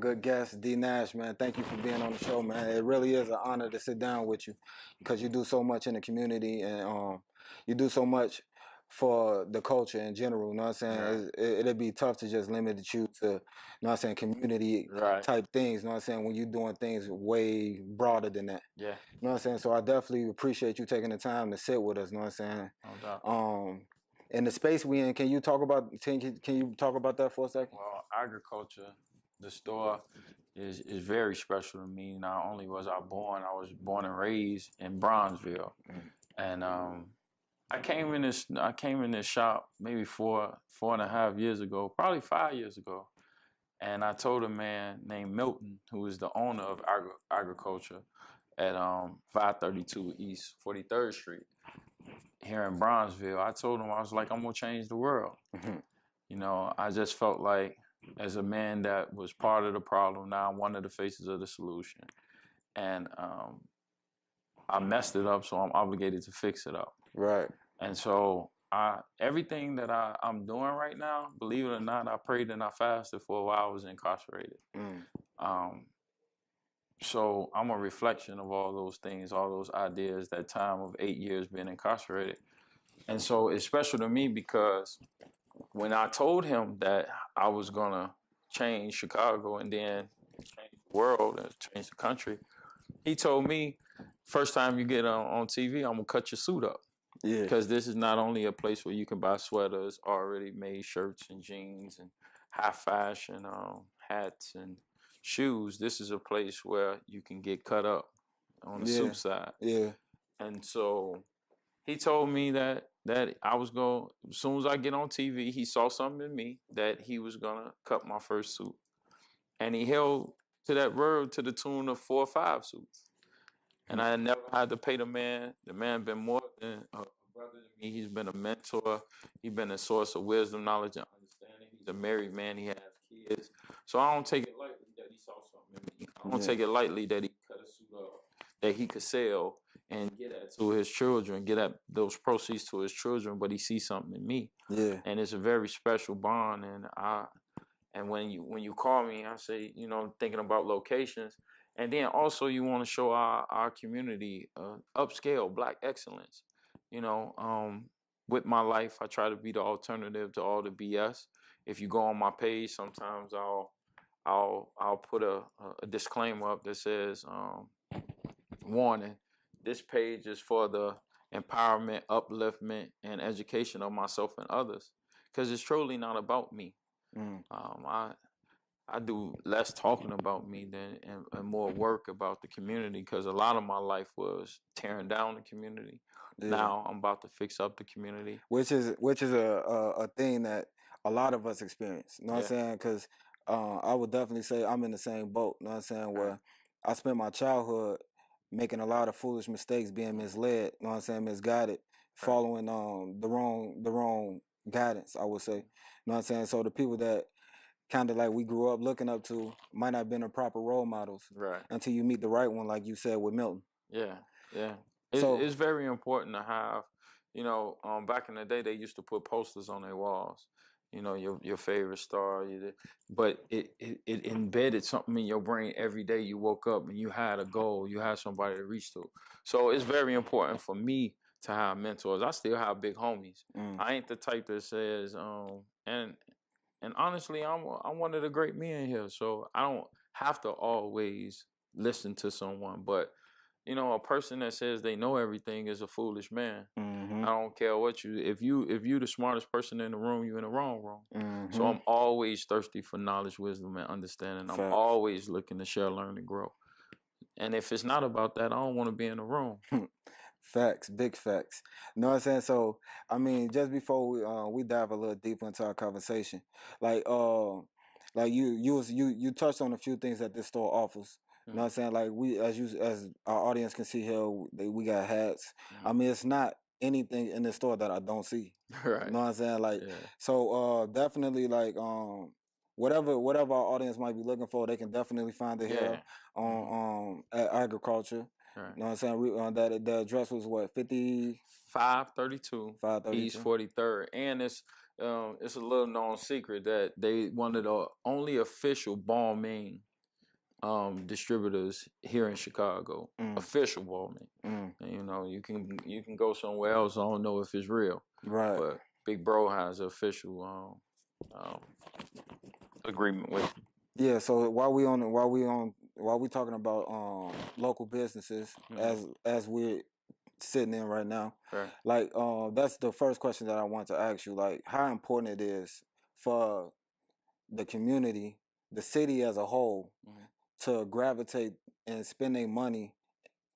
good guest, Dnash, man. Thank you for being on the show, man. It really is an honor to sit down with you because you do so much in the community and you do so much for the culture in general. You know what I'm Right. saying? It'd be tough to just limit you to, you know what I'm saying, community Right. type things. You know what I'm saying? When you're doing things way broader than that. Yeah. You know what I'm saying? So I definitely appreciate you taking the time to sit with us. You know what I'm saying? No doubt. In the space we in, can you talk about that for a second? Well, agriculture, the store is very special to me. Not only was I was born and raised in Bronzeville, and I came in this shop maybe 4.5 years ago, probably 5 years ago, and I told a man named Milton, who is the owner of agriculture at 532 East 43rd Street here in Bronzeville. I told him, I was like, I'm gonna change the world. You know, I just felt like as a man that was part of the problem, now I'm one of the faces of the solution. And I messed it up, so I'm obligated to fix it up. Right. And so everything that I'm doing right now, believe it or not, I prayed and I fasted for a while I was incarcerated. So I'm a reflection of all those things, all those ideas, that time of 8 years being incarcerated. And so it's special to me because when I told him that I was gonna change Chicago and then change the world and change the country, he told me, first time you get on TV, I'm gonna cut your suit up. Yeah. Because this is not only a place where you can buy sweaters, already made shirts and jeans and high fashion hats and shoes. This is a place where you can get cut up on the suit side. Yeah. And so he told me that I was going, as soon as I get on TV, he saw something in me that he was gonna cut my first suit. And he held to that word to the tune of 4 or 5 suits. And I never had to pay the man. The man been more than a brother to me. He's been a mentor. He's been a source of wisdom, knowledge, and understanding. He's a married man. He has kids. So I don't take it lightly that he saw something in me. I don't take it lightly that he cut a suit up, that he could sell and get that to his children, get at those proceeds to his children, but he sees something in me. Yeah. And it's a very special bond. And when you call me, I say, you know, thinking about locations. And then also you want to show our community upscale Black excellence. You know, with my life, I try to be the alternative to all the BS. If you go on my page, sometimes I'll put a disclaimer up that says, warning, this page is for the empowerment, upliftment, and education of myself and others. Because it's truly not about me. I do less talking about me than and more work about the community, because a lot of my life was tearing down the community. Yeah. Now I'm about to fix up the community, which is a thing that a lot of us experience. You know what I'm saying? Because I would definitely say I'm in the same boat. You know what I'm saying? Where I spent my childhood making a lot of foolish mistakes, being misled. You know what I'm saying? Misguided, following the wrong guidance, I would say. You know what I'm saying? So the people that kind of like we grew up looking up to might not have been the proper role models until you meet the right one, like you said with Milton. Yeah. It's very important to have, you know, back in the day they used to put posters on their walls, you know, your favorite star, but it embedded something in your brain every day you woke up and you had a goal, you had somebody to reach to. So it's very important for me to have mentors. I still have big homies. I ain't the type that says, and honestly, I'm one of the great men here, so I don't have to always listen to someone. But you know, a person that says they know everything is a foolish man. I don't care what if you the smartest person in the room, you're in the wrong room. So I'm always thirsty for knowledge, wisdom, and understanding. I'm always looking to share, learn, and grow. And if it's not about that, I don't want to be in the room. Facts, big facts. You know what I'm saying? So, I mean, just before we dive a little deeper into our conversation, like you touched on a few things that this store offers. You know what I'm saying? Like as our audience can see here, we got hats. I mean, it's not anything in the store that I don't see. Right. You know what I'm saying? Like, so definitely like whatever our audience might be looking for, they can definitely find it here on at agriculture. Right. You know what I'm saying? That the address was what, 532 East 43rd, and it's a little known secret that they one of the only official Balmain distributors here in Chicago, official Walmart. And, you know, you can go somewhere else. I don't know if it's real, right? But Big Bro has an official agreement with. Yeah. So while we talking about local businesses, as we're sitting in right now, Right. like that's the first question that I want to ask you. Like, how important it is for the community, the city as a whole, to gravitate and spending money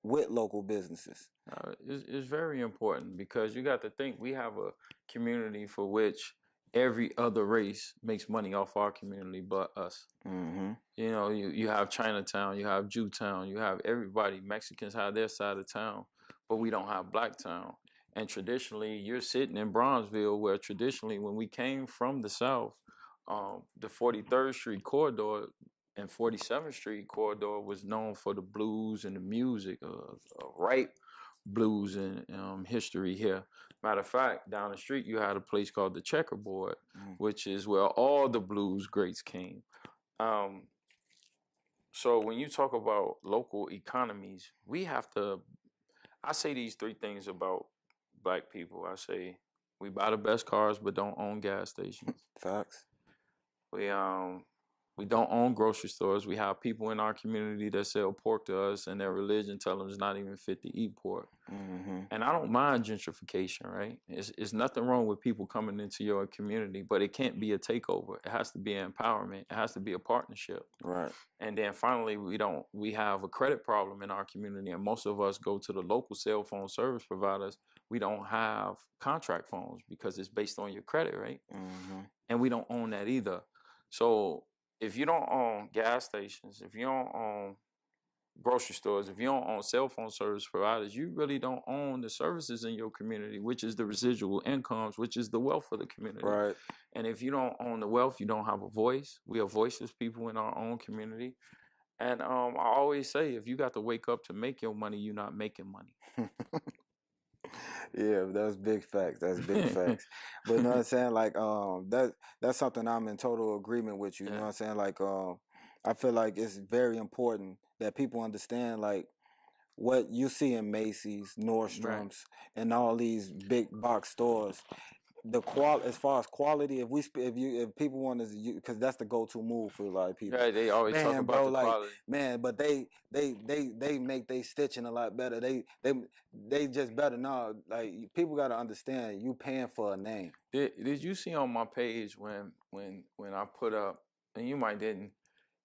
with local businesses. It's very important because you got to think we have a community for which every other race makes money off our community but us. You know, you have Chinatown, you have Jewtown, you have everybody. Mexicans have their side of town, but we don't have Blacktown. And traditionally, you're sitting in Bronzeville, where traditionally, when we came from the South, the 43rd Street corridor and 47th Street corridor was known for the blues and the music, ripe blues and history here. Matter of fact, down the street, you had a place called the Checkerboard, which is where all the blues greats came. So when you talk about local economies, we have to, I say these three things about Black people. I say we buy the best cars but don't own gas stations. Facts. We don't own grocery stores. We have people in our community that sell pork to us, and their religion tells them it's not even fit to eat pork. And I don't mind gentrification, right? It's nothing wrong with people coming into your community, but it can't be a takeover. It has to be an empowerment. It has to be a partnership. Right. And then finally, we have a credit problem in our community, and most of us go to the local cell phone service providers. We don't have contract phones because it's based on your credit, right? And we don't own that either. So if you don't own gas stations, if you don't own grocery stores, if you don't own cell phone service providers, you really don't own the services in your community, which is the residual incomes, which is the wealth of the community. Right. And if you don't own the wealth, you don't have a voice. We are voiceless people in our own community. And I always say, if you got to wake up to make your money, you're not making money. Yeah, that's big facts. That's big facts. But you know what I'm saying? Like that's something I'm in total agreement with you. You know what I'm saying? Like I feel like it's very important that people understand like what you see in Macy's, Nordstrom's, and all these big box stores. The as far as quality, if people want to, because that's the go-to move for a lot of people. Right, they always talk about the quality. Man, but they make they stitching a lot better. They just better now. Like people got to understand, you paying for a name. Did you see on my page when I put up, and you might didn't?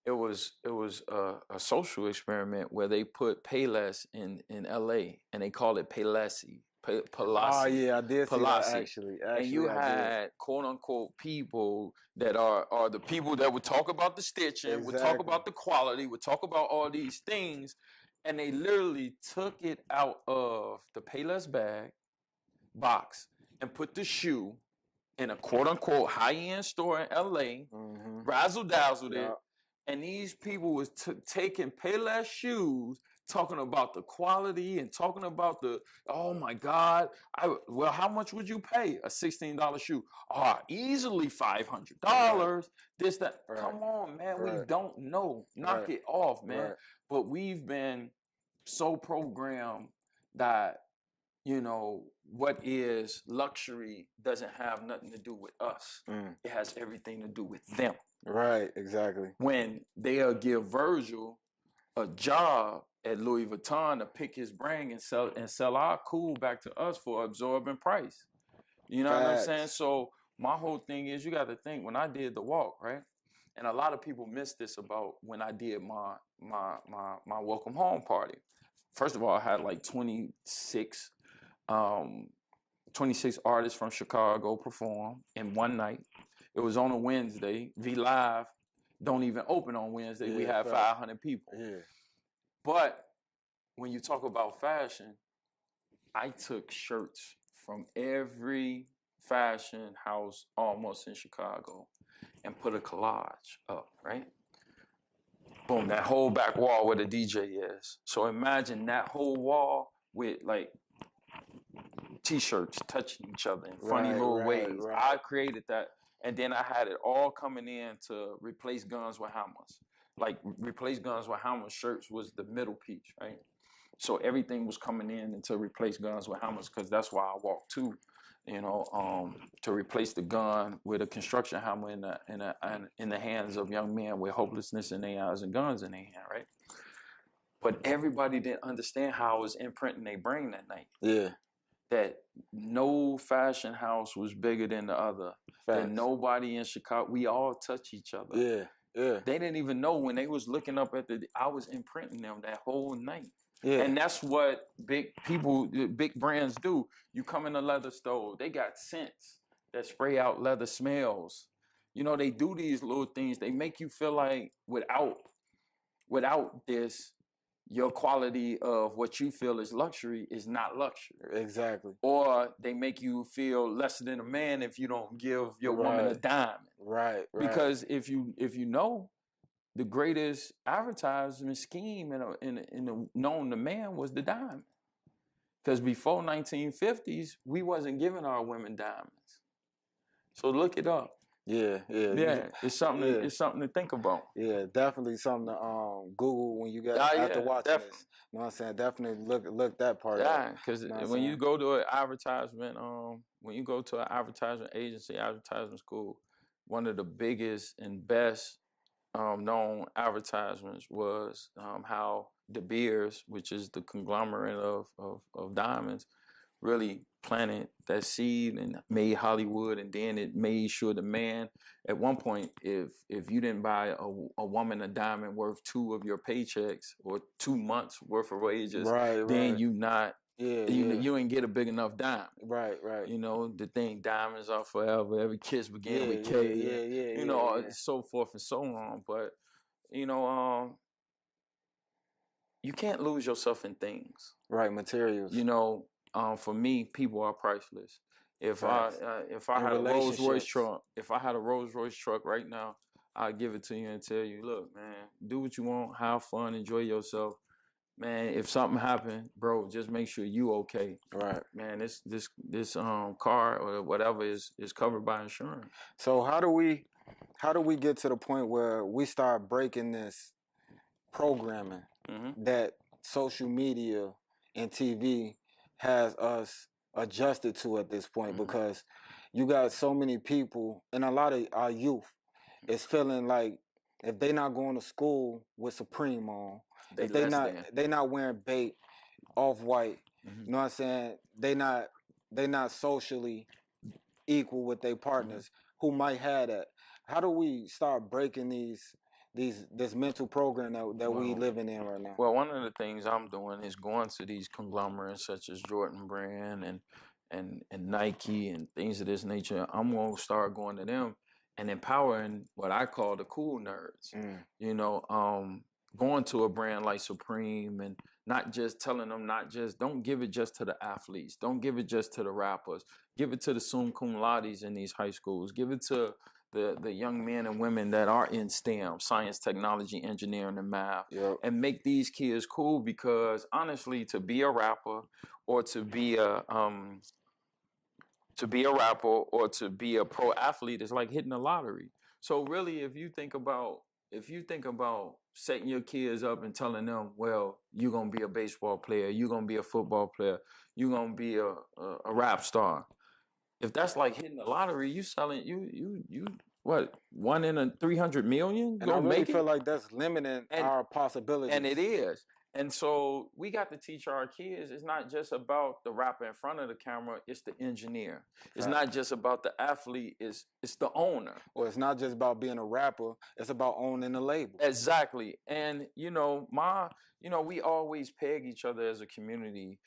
It was a social experiment where they put Payless in L.A. and they called it Paylessy. Oh yeah, I did see that actually. And you had quote unquote people that are the people that would talk about the stitching, would talk about the quality, would talk about all these things, and they literally took it out of the Payless bag box and put the shoe in a quote unquote high end store in LA, razzle dazzled it, and these people was taking Payless shoes, talking about the quality and talking about oh my God, well, how much would you pay? A $16 shoe. Easily $500. This, that. Right. Come on, man. Right. We don't know. Knock it off, man. Right. But we've been so programmed that, you know, what is luxury doesn't have nothing to do with us. It has everything to do with them. Right, exactly. When they'll give Virgil a job at Louis Vuitton to pick his brain and sell our cool back to us for absorbent price. You know what I'm saying? So my whole thing is, you got to think, when I did the walk, right? And a lot of people miss this about when I did my welcome home party. First of all, I had like 26 artists from Chicago perform in one night. It was on a Wednesday. V Live don't even open on Wednesday. Yeah, we had 500 people. Yeah. But when you talk about fashion, I took shirts from every fashion house almost in Chicago and put a collage up, right? Boom, that whole back wall where the DJ is. So imagine that whole wall with like T-shirts touching each other in funny little ways. Right. I created that. And then I had it all coming in to replace guns with hammers. like replace guns with helmets. Shirts was the middle piece, right? So everything was coming in to replace guns with helmets, because that's why I walked too, to replace the gun with a construction helmet in the hands of young men with hopelessness in their eyes and guns in their hand, right? But everybody didn't understand how I was imprinting their brain that night. Yeah. That no fashion house was bigger than the other. Facts. That nobody in Chicago, we all touch each other. Yeah, yeah. They didn't even know when they was looking up at I was imprinting them that whole night. Yeah. And that's what big brands do. You come in a leather store, they got scents that spray out leather smells. They do these little things. They make you feel like without this, your quality of what you feel is luxury is not luxury. Exactly. Or they make you feel less than a man if you don't give your woman a diamond. Right. Because if you know, the greatest advertisement scheme in known to man was the diamond. Because before 1950s, we wasn't giving our women diamonds. So look it up. Yeah. It's something. It's something to think about. Yeah, definitely something to Google when you get after watching this. You know what I'm saying? Definitely look that part up. Yeah, because when you go to an advertisement, when you go to an advertisement agency, advertisement school, one of the biggest and best known advertisements was how De Beers, which is the conglomerate of diamonds, really planted that seed and made Hollywood, and then it made sure the man, at one point, if you didn't buy a woman a diamond worth 2 of your paychecks or 2 months worth of wages, then you not you ain't get a big enough diamond. Right. The thing, diamonds are forever. Every kiss began with K. So forth and so on. But you can't lose yourself in things. Right, materials. For me, people are priceless. If I had a Rolls Royce truck, right now, I'd give it to you and tell you, look, man, do what you want, have fun, enjoy yourself. Man, if something happened, bro, just make sure you okay. Right. Man, this car or whatever is covered by insurance. So how do we get to the point where we start breaking this programming that social media and TV has us adjusted to at this point? Because you got so many people, and a lot of our youth is feeling like if they not going to school with Supreme on, if they not wearing bait, Off-White, you know what I'm saying? They not socially equal with their partners who might have that. How do we start breaking this mental program that we living in right now? Well, one of the things I'm doing is going to these conglomerates such as Jordan Brand and Nike and things of this nature. I'm gonna start going to them and empowering what I call the cool nerds. Going to a brand like Supreme and not just telling them, don't give it just to the athletes, don't give it just to the rappers, give it to the summa cum laudes in these high schools, give it to the young men and women that are in STEM, science, technology, engineering, and math, and make these kids cool. Because honestly, to be a rapper or to be a pro athlete is like hitting a lottery. So really, if you think about setting your kids up and telling them, well, you're gonna be a baseball player, you're gonna be a football player, you're gonna be a rap star. If that's like hitting the lottery, you selling you what, 1 in 300 million? And I really feel like that's limiting our possibilities. And it is. And so we got to teach our kids, it's not just about the rapper in front of the camera, it's the engineer. It's not just about the athlete, it's the owner. Or it's not just about being a rapper, it's about owning the label. Exactly. And we always peg each other as a community.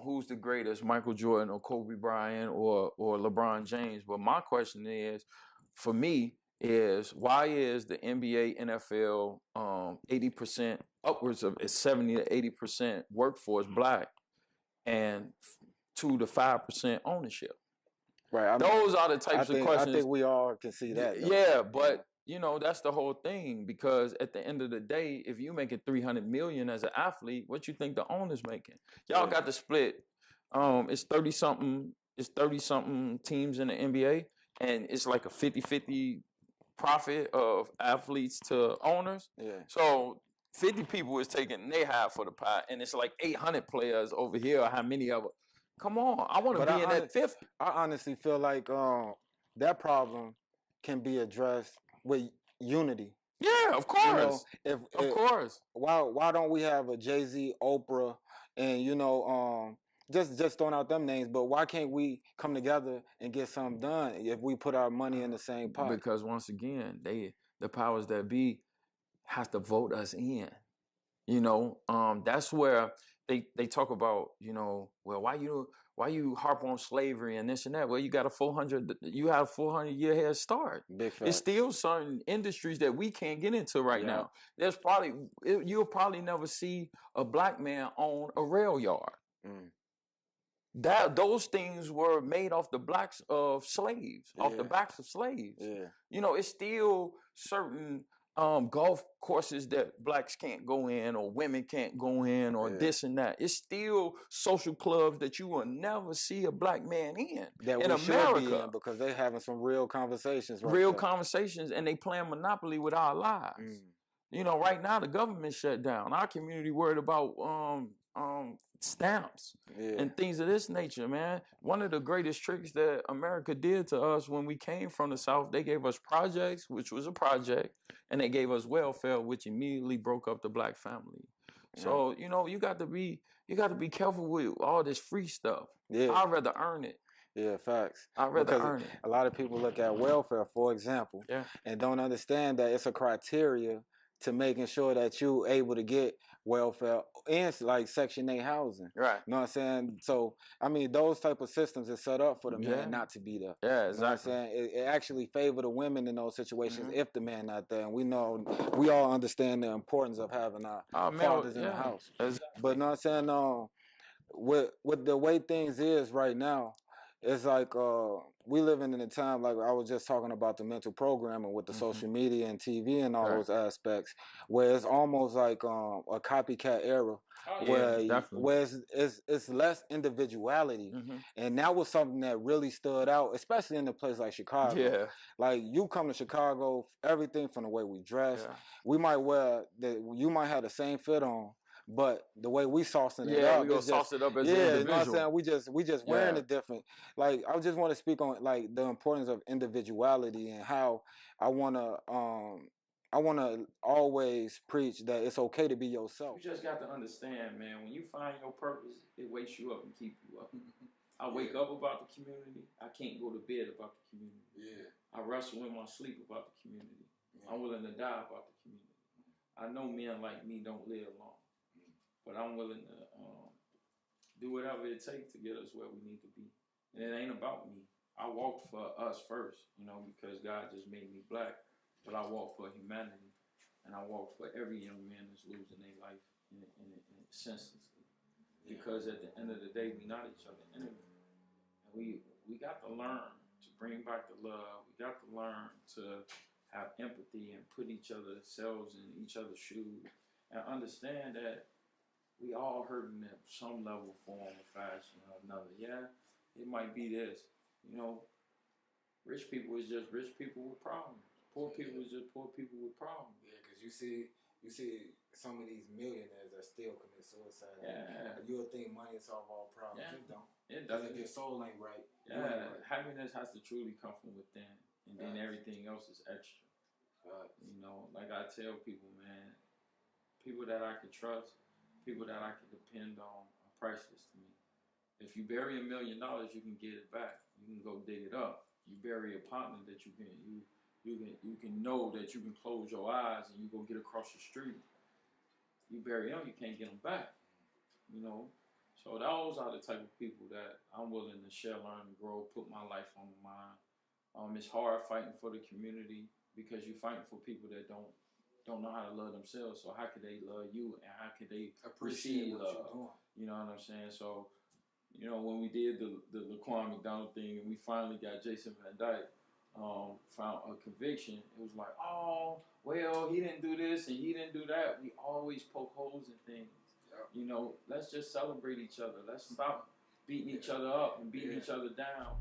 Who's the greatest, Michael Jordan or Kobe Bryant or LeBron James? But my question is, for me, is why is the NBA, NFL 80%, upwards of 70 to 80% workforce Black and 2 to 5% ownership? Right. Those are the types of questions. I think we all can see that. Yeah, but that's the whole thing. Because at the end of the day, if you making $300 million as an athlete, what you think the owner's making? Y'all got to split. It's 30-something teams in the NBA, and it's like a 50-50 profit of athletes to owners. Yeah. So 50 people is taking their half for the pie, and it's like 800 players over here. How many of them? Come on, I want to be in that 50. I honestly feel like that problem can be addressed with unity. Yeah, of course. Of course. Why don't we have a Jay-Z, Oprah, and just throwing out them names, but why can't we come together and get something done if we put our money in the same pot? Because once again, the powers that be have to vote us in. That's where they talk about, well, why you harp on slavery and this and that? Well, you got a 400-year head start. Big fact. It's still certain industries that we can't get into right now. You'll probably never see a black man own a rail yard. Those things were made off the backs of slaves, off the backs of slaves. Yeah. It's still certain golf courses that blacks can't go in, or women can't go in, or this and that. It's still social clubs that you will never see a black man in America. Should be in, because they're having some real conversations. Conversations, and they playing monopoly with our lives. Right now the government shut down. Our community worried about stamps and things of this nature, man. One of the greatest tricks that America did to us when we came from the South, they gave us projects, which was a project, and they gave us welfare, which immediately broke up the black family. So, you got to be careful with all this free stuff. I'd rather earn it. Yeah, facts. I'd rather earn it. A lot of people look at welfare, for example, and don't understand that it's a criteria to making sure that you're able to get welfare and like Section 8 housing. Right. You know what I'm saying? So, I mean, those type of systems are set up for the man not to be there. Yeah, exactly. You know what I'm saying? It actually favor the women in those situations if the man not there. And we all understand the importance of having our fathers in the house. Exactly. But you know what I'm saying? With the way things is right now, it's like we living in a time, like I was just talking about the mental programming with the social media and TV and all those aspects, where it's almost like a copycat era, where it's less individuality, and that was something that really stood out, especially in a place like Chicago. Yeah. Like you come to Chicago, everything from the way we dress, you might have the same fit on. But the way we saucing it up, we gonna sauce it up as an individual. you know what I'm saying? We just wearing it different. Like I just want to speak on like the importance of individuality and how I wanna always preach that it's okay to be yourself. You just got to understand, man. When you find your purpose, it wakes you up and keep you up. I wake up about the community. I can't go to bed about the community. I wrestle in my sleep about the community. I'm willing to die about the community. I know men like me don't live long. But I'm willing to do whatever it takes to get us where we need to be. And it ain't about me. I walked for us first, because God just made me black. But I walked for humanity. And I walked for every young man that's losing their life senselessly. Because at the end of the day, we're not each other's enemy. And we got to learn to bring back the love. We got to learn to have empathy and put each other's selves in each other's shoes. And understand that we all hurting at some level, form, or fashion or another. Yeah, it might be this. Rich people is just rich people with problems. Poor people is just poor people with problems. Yeah, because you see some of these millionaires that still commit suicide. Yeah. You'll think money solve all problems. Yeah. It don't. It doesn't. If your soul ain't right. Yeah. Happiness has to truly come from within, and then everything else is extra. Like I tell people, man, people that I can trust, people that I can depend on are priceless to me. If you bury $1 million, you can get it back. You can go dig it up. You bury a partner that you can know that you can close your eyes and you go get across the street. You bury them, you can't get them back. So those are the type of people that I'm willing to share, learn, and grow, put my life on the line. It's hard fighting for the community because you're fighting for people that don't know how to love themselves. So how could they love you, and how could they receive love? You know what I'm saying? So, when we did the Laquan McDonald thing and we finally got Jason Van Dyke, found a conviction, it was like, oh, well, he didn't do this and he didn't do that. We always poke holes in things. Let's just celebrate each other. Let's stop beating each other up and beating each other down.